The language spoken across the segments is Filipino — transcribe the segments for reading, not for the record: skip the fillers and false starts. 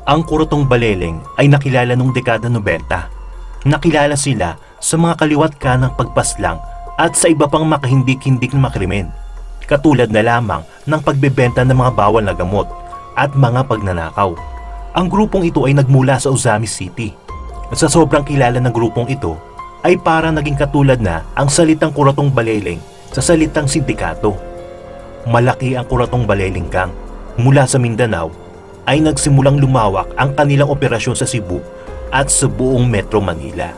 Ang Kurotong Baleleng ay nakilala noong dekada 90. Nakilala sila sa mga kaliwat kanang pagpaslang at sa iba pang makahindik-hindik na makrimen, katulad na lamang ng pagbebenta ng mga bawal na gamot at mga pagnanakaw. Ang grupong ito ay nagmula sa Ozamis City. At sa sobrang kilala ng grupong ito, ay para naging katulad na ang salitang Kurotong Baleleng sa salitang sindikato. Malaki ang Kurotong Baleleng Gang. Mula sa Mindanao ay nagsimulang lumawak ang kanilang operasyon sa Cebu at sa buong Metro Manila.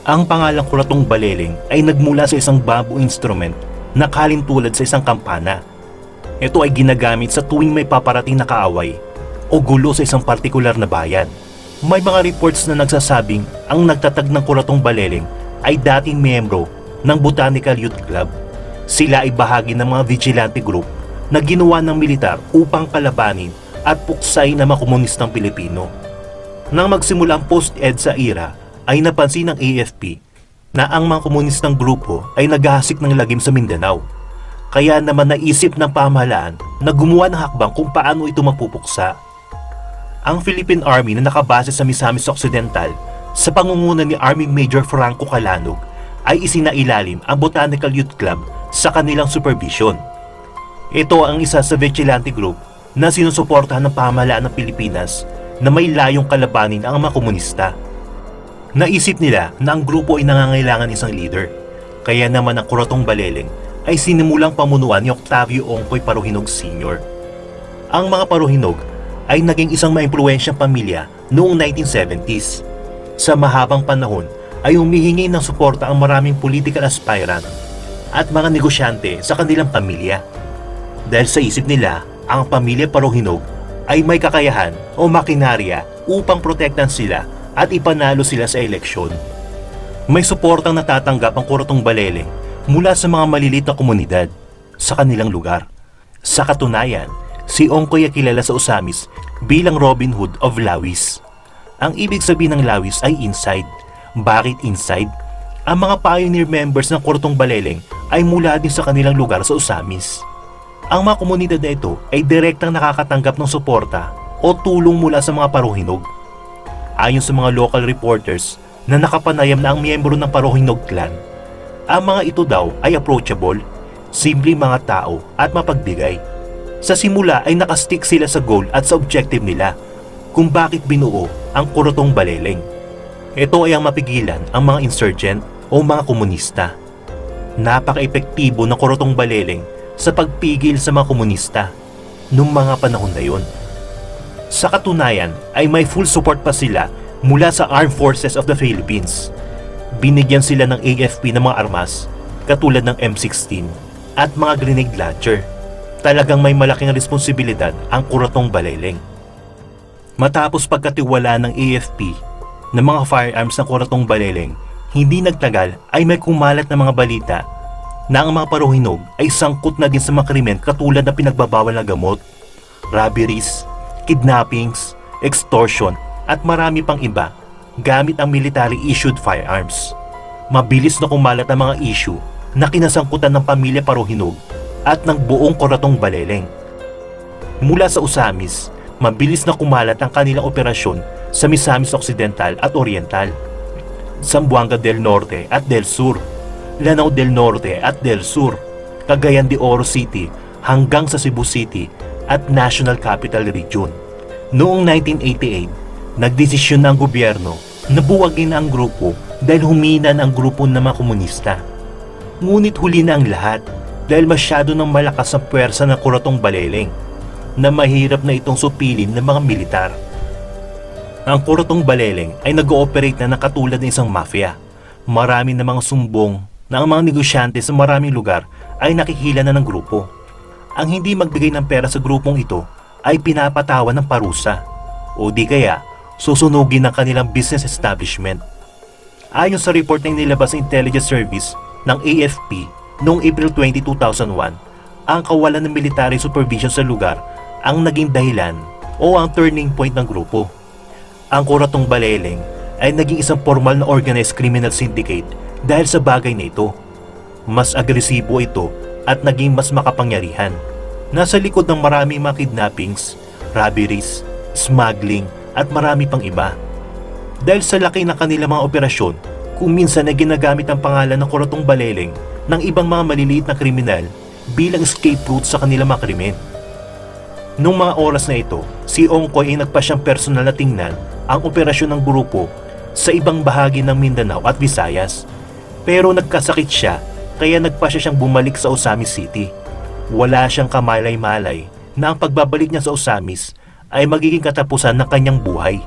Ang pangalang Kurotong Baleleng ay nagmula sa isang bamboo instrument na kalintulad sa isang kampana. Ito ay ginagamit sa tuwing may paparating na kaaway o gulo sa isang partikular na bayan. May mga reports na nagsasabing ang nagtatag ng Kurotong Baleleng ay dating miyembro ng Botanical Youth Club. Sila ay bahagi ng mga vigilante group na ginawa ng militar upang kalabanin at puksay na mga komunistang Pilipino. Nang magsimula ang post-EDSA era, ay napansin ng AFP na ang mga komunistang grupo ay naghahasik ng lagim sa Mindanao. Kaya naman naisip ng pamahalaan na gumawa ng hakbang kung paano ito mapupuksa. Ang Philippine Army na nakabase sa Misamis Occidental sa pangunguna ni Army Major Franco Calanog ay isinailalim ang Botanical Youth Club sa kanilang supervision. Ito ang isa sa vigilante group na sinusuportahan ng pamahalaan ng Pilipinas na may layong kalabanin ang mga komunista. Naisip nila na ang grupo ay nangangailangan isang leader. Kaya naman ang Kurotong Baleleng ay sinimulang pamunuan ni Octavio Ongkoy Paruhinog Sr. Ang mga Paruhinog ay naging isang maimpluwensyang pamilya noong 1970s. Sa mahabang panahon ay humihingi ng suporta ang maraming political aspirant at mga negosyante sa kanilang pamilya. Dahil sa isip nila, ang pamilya Paruhinog ay may kakayahan o makinarya upang protektan sila at ipanalo sila sa eleksyon. May suportang natatanggap ang Kurotong Baleleng mula sa mga maliliit na komunidad sa kanilang lugar. Sa katunayan, si Ongkoy ay kilala sa Ozamis bilang Robin Hood of Lawis. Ang ibig sabihin ng Lawis ay inside. Bakit inside? Ang mga pioneer members ng Kurotong Baleleng ay mula din sa kanilang lugar sa Ozamis. Ang mga komunidad na ito ay direktang nakakatanggap ng suporta o tulong mula sa mga Paruhinog. Ayon sa mga local reporters na nakapanayam na ang miyembro ng Paruhinog clan, ang mga ito daw ay approachable, simple mga tao at mapagbigay. Sa simula ay nakastick sila sa goal at sa objective nila kung bakit binuo ang Kurotong Baleleng. Ito ay ang mapigilan ang mga insurgent o mga komunista. Napaka-epektibo ng Kurotong Baleleng sa pagpigil sa mga komunista noong mga panahon na yon. Sa katunayan ay may full support pa sila mula sa Armed Forces of the Philippines. Binigyan sila ng AFP ng mga armas katulad ng M16 at mga grenade launcher. Talagang may malaking responsibilidad ang Kurotong Baleleng. Matapos pagkatiwala ng AFP ng mga firearms ng Kurotong Baleleng, hindi nagtagal ay may kumalat na mga balita na ang mga Paruhinog ay sangkot na din sa mga krimen katulad na pinagbabawal na gamot, robberies, kidnappings, extortion at marami pang iba gamit ang military-issued firearms. Mabilis na kumalat ang mga issue na kinasangkutan ng pamilya Paruhinog at ng buong Kurotong Baleleng. Mula sa Ozamis, mabilis na kumalat ang kanilang operasyon sa Misamis Occidental at Oriental, Zamboanga del Norte at del Sur, Lanao del Norte at del Sur, Cagayan de Oro City hanggang sa Cebu City at National Capital Region. Noong 1988, nagdesisyon na ang gobyerno na buwagin ang grupo dahil humina na ang grupo ng mga komunista. Ngunit huli na ang lahat dahil masyado nang malakas ang puwersa ng Kurotong Baleleng na mahirap na itong supilin ng mga militar. Ang Kurotong Baleleng ay nag-ooperate na katulad ng isang mafia. Marami na mga sumbong na ang mga negosyante sa maraming lugar ay nakikila na ng grupo. Ang hindi magbigay ng pera sa grupong ito ay pinapatawan ng parusa o di kaya susunugin ng kanilang business establishment. Ayon sa report ng nilabas ng Intelligence Service ng AFP noong April 20, 2001, ang kawalan ng military supervision sa lugar ang naging dahilan o ang turning point ng grupo. Ang Kurotong Baleleng ay naging isang formal na organized criminal syndicate dahil sa bagay na ito. Mas agresibo ito at naging mas makapangyarihan. Nasa likod ng maraming mga kidnappings, robberies, smuggling at marami pang iba. Dahil sa laki ng kanilang mga operasyon, kung minsan ay ginagamit ang pangalan ng Kuratong Baleleng ng ibang mga maliliit na kriminal bilang escape route sa kanilang mga krimen. Noong mga oras na ito, si Ongkoy ay nagpa siyang personal na tingnan ang operasyon ng grupo sa ibang bahagi ng Mindanao at Visayas. Pero nagkasakit siya kaya nagpa siyang bumalik sa Osamis City. Wala siyang kamalay-malay na ang pagbabalik niya sa Osamis ay magiging katapusan ng kanyang buhay.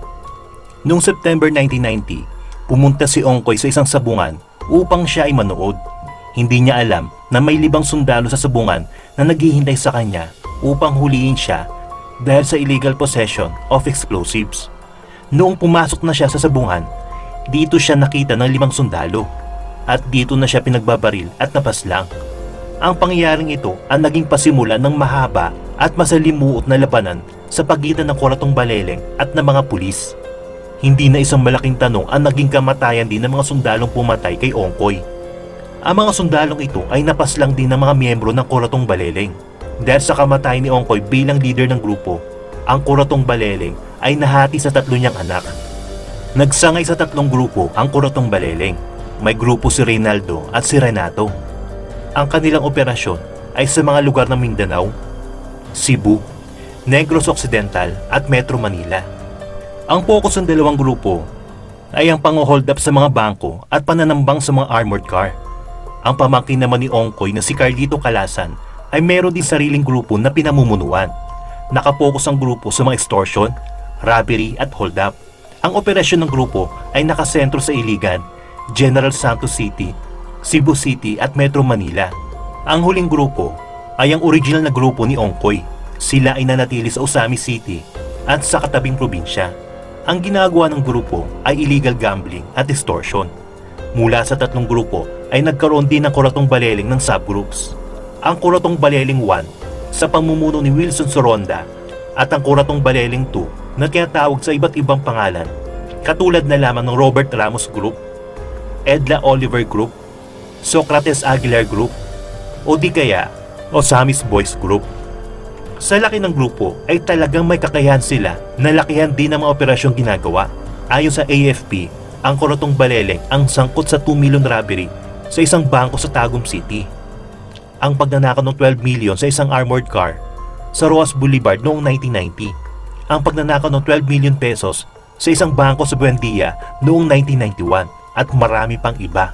Noong September 1990, pumunta si Ongkoy sa isang sabungan upang siya ay manood. Hindi niya alam na may 5 sundalo sa sabungan na naghihintay sa kanya upang huliin siya dahil sa illegal possession of explosives. Noong pumasok na siya sa sabungan, dito siya nakita ng 5 sundalo at dito na siya pinagbabaril at napaslang. Ang pangyayaring ito ang naging pasimula ng mahaba at masalimuot na labanan sa pagitan ng Kuratong Baleleng at ng mga pulis. Hindi na isang malaking tanong ang naging kamatayan din ng mga sundalong pumatay kay Ongkoy. Ang mga sundalong ito ay napaslang din ng mga miyembro ng Kuratong Baleleng. Dahil sa kamatayan ni Ongkoy bilang leader ng grupo, ang Kuratong Baleleng ay nahati sa 3 niyang anak. Nagsangay sa 3 grupo ang Kuratong Baleleng. May grupo si Reynaldo at si Renato. Ang kanilang operasyon ay sa mga lugar ng Mindanao, Cebu, Negros Occidental at Metro Manila. Ang focus ng 2 grupo ay ang pang-hold up sa mga bangko at pananambang sa mga armored car. Ang pamangkin naman ni Ongkoy na si Carlito Calasan ay meron din sariling grupo na pinamumunuan. Nakapokus ang grupo sa mga extortion, robbery at hold up. Ang operasyon ng grupo ay nakasentro sa Iligan, General Santos City, Cebu City at Metro Manila. Ang huling grupo ay ang original na grupo ni Ongkoy. Sila ay nanatili sa Osamis City at sa katabing probinsya. Ang ginagawa ng grupo ay illegal gambling at extortion. Mula sa 3 grupo ay nagkaroon din ng Kuratong Baleleng ng subgroups. Ang Kuratong Baleleng 1 sa pamumuno ni Wilson Soronda at ang Kuratong Baleleng 2 na tinatawag sa iba't ibang pangalan katulad na lamang ng Robert Ramos Group, Edla Oliver Group, Socrates Aguilar Group o di kaya Osamis Boys Group. Sa laki ng grupo ay talagang may kakayahan sila na lakihan din ang mga operasyong ginagawa. Ayon sa AFP, ang Kuratong Baleleng ang sangkot sa 2 million robbery sa isang bangko sa Tagum City. Ang pagnanakaw ng 12 million sa isang armored car sa Roas Boulevard noong 1990. Ang pagnanakaw ng 12 million pesos sa isang bangko sa Buendia noong 1991 at marami pang iba.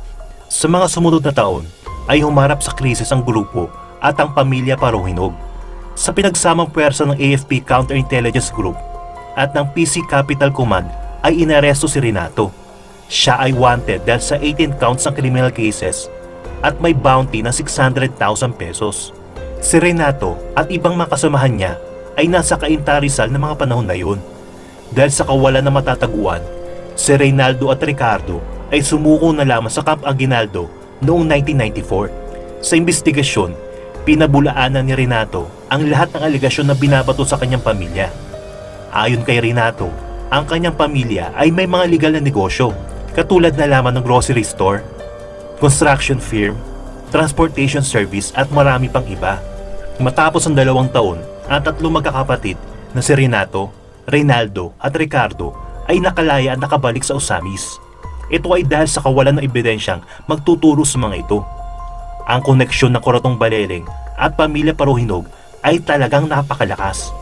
Sa mga sumunod na taon ay humarap sa krisis ang grupo at ang pamilya Paruhinog. Sa pinagsamang puwersa ng AFP Counterintelligence Group at ng PC Capital Command ay inaresto si Renato. Siya ay wanted dahil sa 18 counts ng criminal cases at may bounty na 600,000 pesos. Si Renato at ibang mga kasamahan niya ay nasa Cainta Rizal ng mga panahon na yun. Dahil sa kawalan na matataguan, si Reynaldo at Ricardo ay sumuko na lamang sa Camp Aguinaldo noong 1994. Sa investigasyon, pinabulaanan ni Renato ang lahat ng aligasyon na binabato sa kanyang pamilya. Ayon kay Renato, ang kanyang pamilya ay may mga legal na negosyo katulad na lamang ng grocery store, construction firm, transportation service at marami pang iba. Matapos ang 2 taon, ang 3 magkakapatid na si Renato, Reynaldo at Ricardo ay nakalaya at nakabalik sa Osamis. Ito ay dahil sa kawalan ng ebidensyang magtuturo sa mga ito. Ang koneksyon ng Kuratong Baleleng at pamilya Paruhinog ay talagang napakalakas.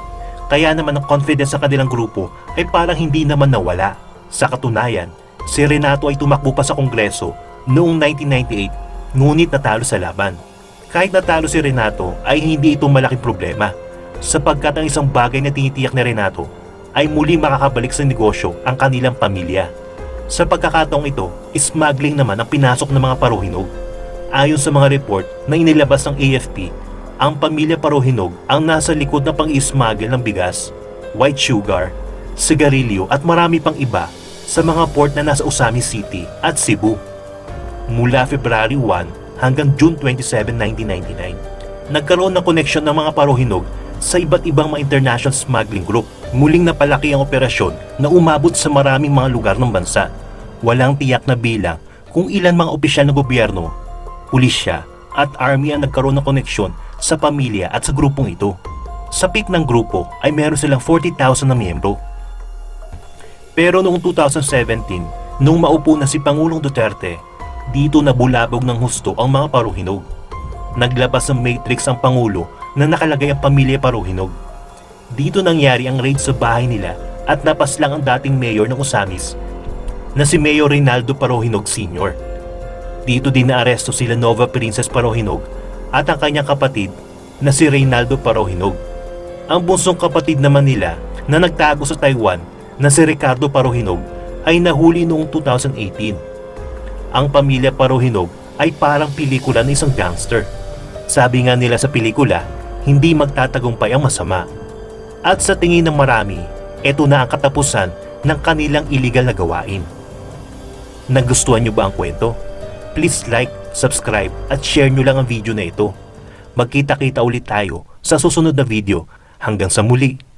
Kaya naman ang confidence sa kanilang grupo ay parang hindi naman nawala. Sa katunayan, si Renato ay tumakbo pa sa Kongreso noong 1998 ngunit natalo sa laban. Kahit natalo si Renato ay hindi ito malaking problema sapagkat ang isang bagay na tinitiyak ni Renato ay muli makakabalik sa negosyo ang kanilang pamilya. Sa pagkakataong ito, smuggling naman ang pinasok ng mga Paruhinog. Ayon sa mga report na inilabas ng AFP, ang pamilya Paruhinog ang nasa likod ng pang-i-smuggle ng bigas, white sugar, sigarilyo at marami pang iba sa mga port na nasa Osamis City at Cebu. Mula February 1 hanggang June 27, 1999, nagkaroon ng koneksyon ng mga Paruhinog sa iba't ibang mga international smuggling group. Muling napalaki ang operasyon na umabot sa maraming mga lugar ng bansa. Walang tiyak na bilang kung ilan mga opisyal ng gobyerno, pulisya at army ang nagkaroon ng koneksyon sa pamilya at sa grupong ito. Sa peak ng grupo ay meron silang 40,000 na miyembro. Pero noong 2017, nung maupo na si Pangulong Duterte, dito nabulabog ng husto ang mga Paruhinog. Naglabas ng matrix ang Pangulo na nakalagay ang pamilya Paruhinog. Dito nangyari ang raid sa bahay nila at napaslang ang dating mayor ng Osamis na si Mayor Reynaldo Paruhinog Sr. Dito din naaresto sila Nova Princess Paruhinog at ang kanyang kapatid na si Reynaldo Paruhinog. Ang bunsong kapatid naman nila na nagtago sa Taiwan na si Ricardo Paruhinog ay nahuli noong 2018. Ang pamilya Paruhinog ay parang pelikula ng isang gangster. Sabi nga nila sa pelikula, hindi magtatagumpay ang masama. At sa tingin ng marami, ito na ang katapusan ng kanilang illegal na gawain. Nagustuhan nyo ba ang kwento? Please like, subscribe at share nyo lang ang video na ito. Magkita-kita ulit tayo sa susunod na video. Hanggang sa muli!